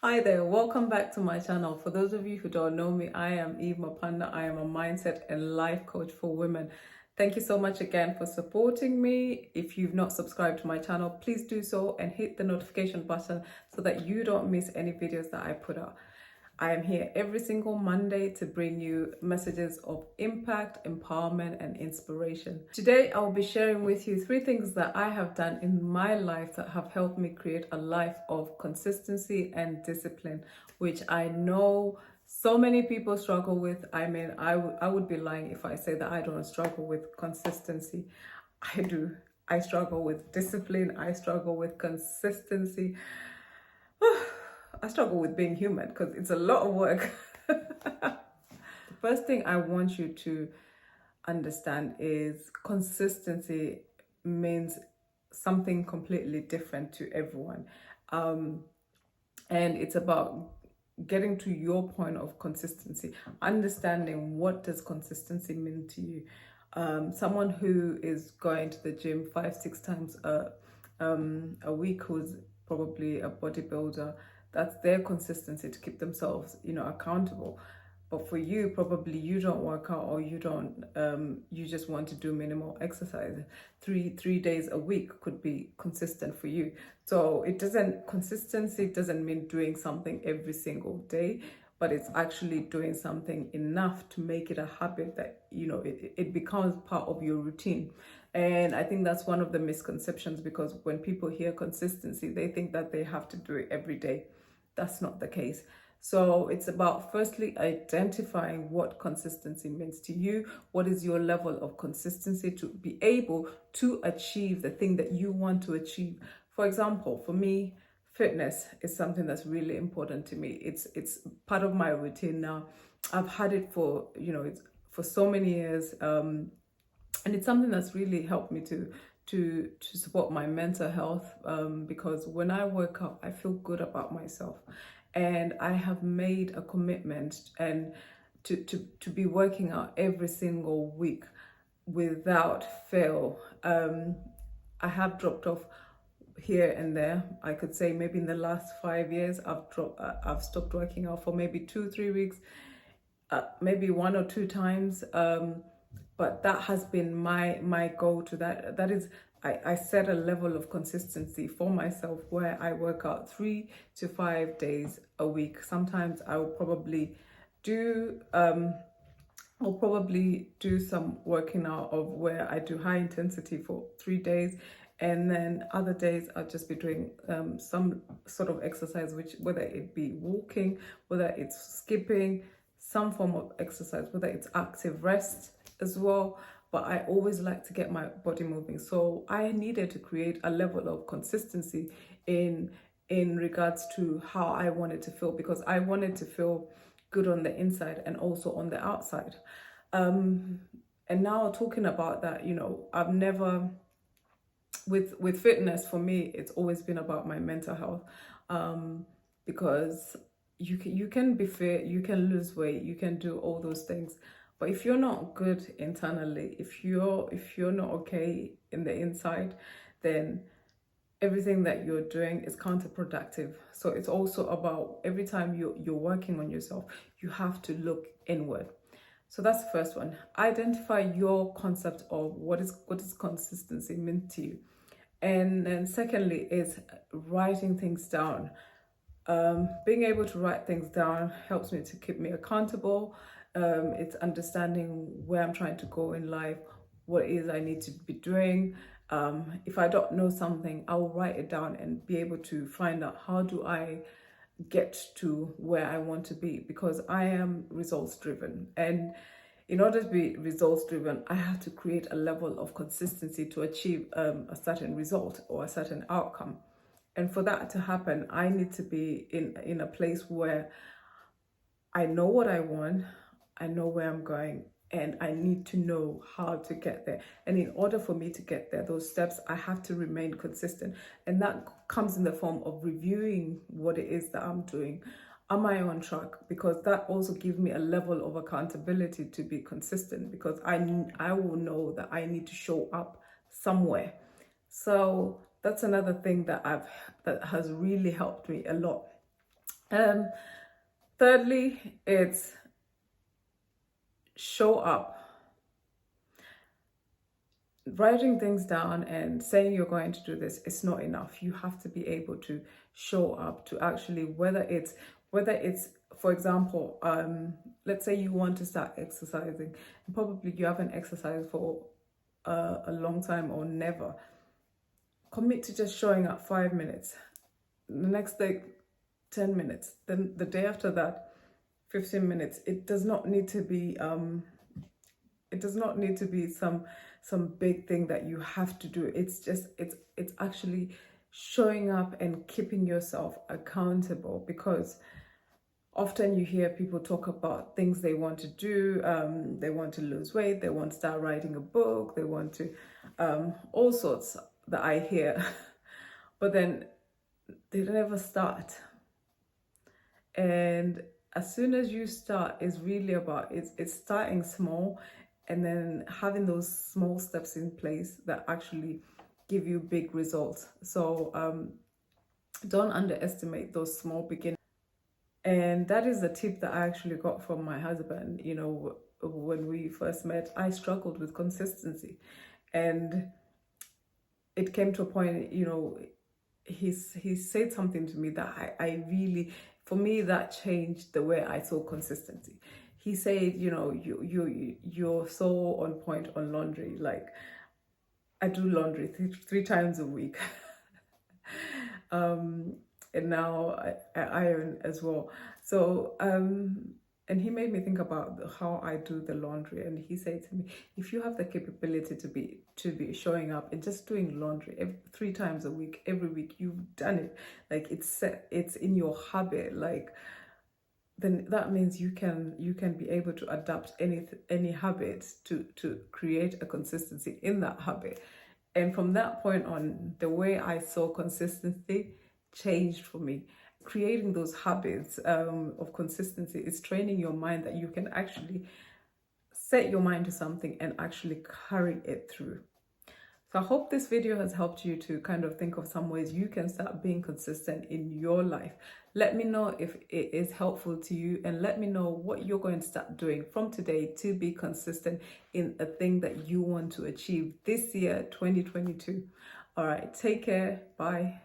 Hi there, welcome back to my channel. For those of you who don't know me, I am 𝗰𝗂𝗶𝗀𝗃. I am a mindset and life coach for women. Thank you so much again for supporting me. If you've not subscribed to my channel, please do so and hit the notification button so that you don't miss any videos that I put out. I am here every single Monday to bring you messages of impact, empowerment, and inspiration. Today, I will be sharing with you 3 things that I have done in my life that have helped me create a life of consistency and discipline, which I know so many people struggle with. I mean, I would be lying if I say that I don't struggle with consistency. I do. I struggle with discipline. I struggle with consistency. I struggle with being human because it's a lot of work. The first thing I want you to understand is consistency means something completely different to everyone. And it's about getting to your point of consistency, understanding what does consistency mean to you. Someone who is going to the gym 5-6 times a week, who's probably a bodybuilder, that's their consistency to keep themselves, accountable. But for you, probably you don't work out, or you don't, you just want to do minimal exercise. Three days a week could be consistent for you. So consistency doesn't mean doing something every single day, but it's actually doing something enough to make it a habit that, it becomes part of your routine. And I think that's one of the misconceptions, because when people hear consistency, they think that they have to do it every day. That's not the case. So it's about firstly identifying what consistency means to you. What is your level of consistency to be able to achieve the thing that you want to achieve? For example, for me, fitness is something that's really important to me. It's part of my routine now. I've had it for, for so many years. And it's something that's really helped me to support my mental health, because when I work out, I feel good about myself. And I have made a commitment and to be working out every single week without fail. I have dropped off here and there. I could say maybe in the last 5 years, I've stopped working out for maybe 2-3 weeks, maybe 1 or 2 times. But that has been my goal to that is I set a level of consistency for myself where I work out 3 to 5 days a week. Sometimes I will probably do some working out of where I do high intensity for 3 days, and then other days I'll just be doing some sort of exercise, which whether it be walking, whether it's skipping, some form of exercise, whether it's active rest as well. But I always like to get my body moving. So I needed to create a level of consistency in regards to how I wanted to feel, because I wanted to feel good on the inside and also on the outside. And now talking about that, I've never, with fitness, for me, it's always been about my mental health, because you can be fit, you can lose weight, you can do all those things. But if you're not good internally, if you're not okay in the inside, then everything that you're doing is counterproductive. So it's also about every time you're working on yourself, you have to look inward. So that's the first one. Identify your concept of what is consistency mean to you. And then secondly is writing things down. Being able to write things down helps me to keep me accountable. It's understanding where I'm trying to go in life, what it is I need to be doing. If I don't know something, I'll write it down and be able to find out how do I get to where I want to be, because I am results driven. And in order to be results driven, I have to create a level of consistency to achieve a certain result or a certain outcome. And for that to happen, I need to be in a place where I know what I want, I know where I'm going, and I need to know how to get there. And in order for me to get there, those steps, I have to remain consistent. And that comes in the form of reviewing what it is that I'm doing. Am I on track? Because that also gives me a level of accountability to be consistent, because I will know that I need to show up somewhere. So that's another thing that has really helped me a lot. Thirdly, it's show up. Writing things down and saying you're going to do this is not enough. You have to be able to show up to actually, whether it's for example, let's say you want to start exercising and probably you haven't exercised for a long time or never. Commit to just showing up 5 minutes, the next day 10 minutes, then the day after that 15 minutes. It does not need to be some big thing that you have to do. It's just it's actually showing up and keeping yourself accountable, because often you hear people talk about things they want to do. They want to lose weight, they want to start writing a book, they want to all sorts that I hear but then they never start. And as soon as you start, it's really about it's starting small and then having those small steps in place that actually give you big results. So don't underestimate those small beginnings. And that is the tip that I actually got from my husband. You know, when we first met, I struggled with consistency, and it came to a point, you know, he said something to me that I really, for me, that changed the way I saw consistency. He said, you know, you're so on point on laundry. Like, I do laundry three times a week. And now I iron as well. So and he made me think about how I do the laundry, and he said to me, if you have the capability to be showing up and just doing laundry 3 times a week, every week, you've done it, like it's in your habit, like then that means you can be able to adapt any habit to create a consistency in that habit. And from that point on, the way I saw consistency changed for me. Creating those habits of consistency is training your mind that you can actually set your mind to something and actually carry it through. So I hope this video has helped you to kind of think of some ways you can start being consistent in your life. Let me know if it is helpful to you, and let me know what you're going to start doing from today to be consistent in a thing that you want to achieve this year, 2022. All right, take care. Bye.